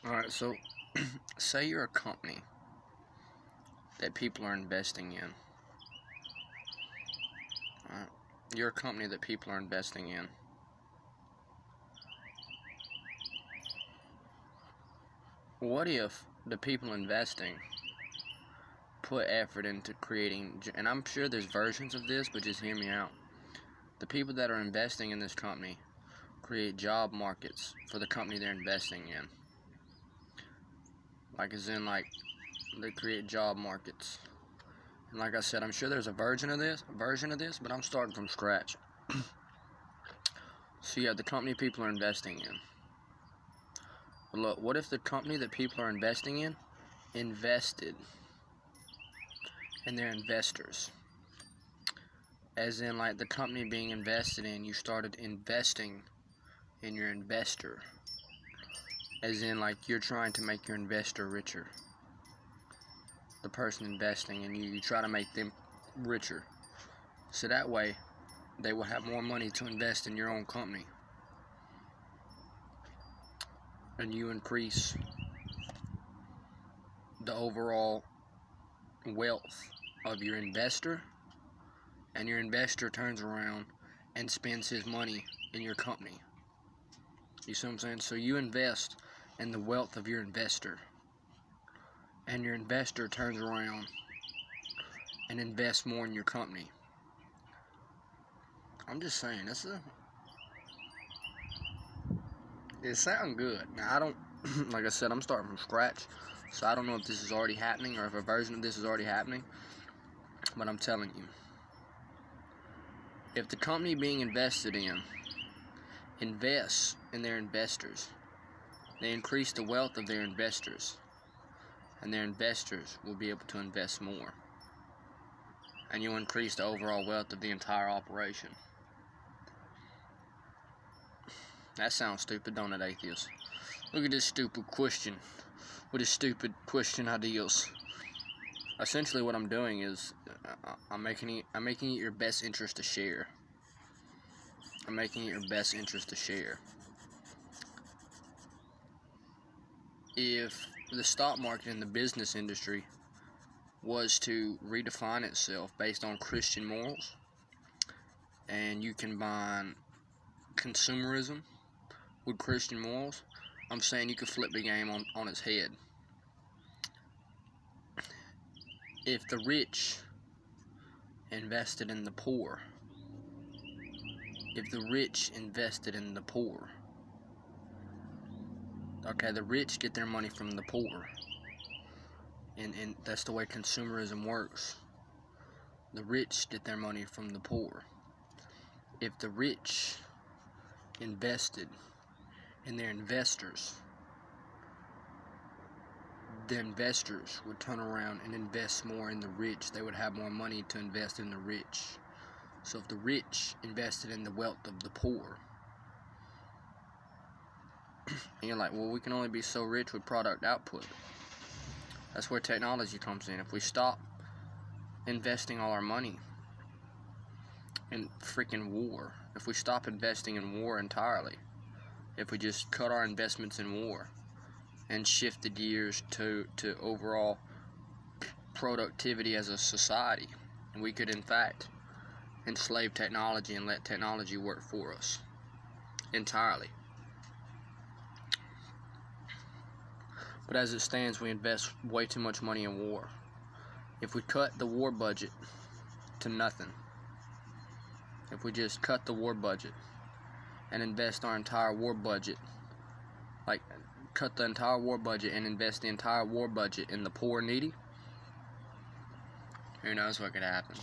Alright, so say you're a company that people are investing in. Alright, you're a company that people are investing in. What if the people investing put effort into creating, and I'm sure there's versions of this, but just hear me out. The people that are investing in this company create job markets for the company they're investing in. Like as in, like, they create job markets. And like I said, I'm sure there's a version of this, but I'm starting from scratch. So yeah, the company people are investing in. But look, what if the company that people are investing in invested in their investors? As in, like, the company being invested in, you started investing in your investor. As in, like, you're trying to make your investor richer. The person investing in you, you try to make them richer. So that way, they will have more money to invest in your own company. And you increase the overall wealth of your investor, and your investor turns around and spends his money in your company. You see what I'm saying? So you invest in the wealth of your investor, and your investor turns around and invests more in your company. I'm just saying, it sounds good. Now, I don't, like I said, I'm starting from scratch, so I don't know if this is already happening or if a version of this is already happening, but I'm telling you, if the company being invested in invests in their investors, they increase the wealth of their investors, and their investors will be able to invest more, and you'll increase the overall wealth of the entire operation. That sounds stupid, don't it, atheists? Look at this stupid question with his stupid question ideas. Essentially, what I'm doing is I'm making it your best interest to share. I'm making it your best interest to share. If the stock market and the business industry was to redefine itself based on Christian morals, and you combine consumerism with Christian morals, I'm saying you could flip the game on its head. If the rich invested in the poor, okay, the rich get their money from the poor, and that's the way consumerism works. The rich get their money from the poor. If the rich invested in their investors, the investors would turn around and invest more in the rich. They would have more money to invest in the rich. So if the rich invested in the wealth of the poor, and you're like, well, we can only be so rich with product output. That's where technology comes in. If we stop investing all our money in freaking war, if we stop investing in war entirely, if we just cut our investments in war and shift the gears to overall productivity as a society, we could in fact enslave technology and let technology work for us entirely. But as it stands, we invest way too much money in war. If we cut the war budget to nothing, if we just cut the war budget and invest our entire war budget, like cut the entire war budget and invest the entire war budget in the poor and needy, who knows what could happen.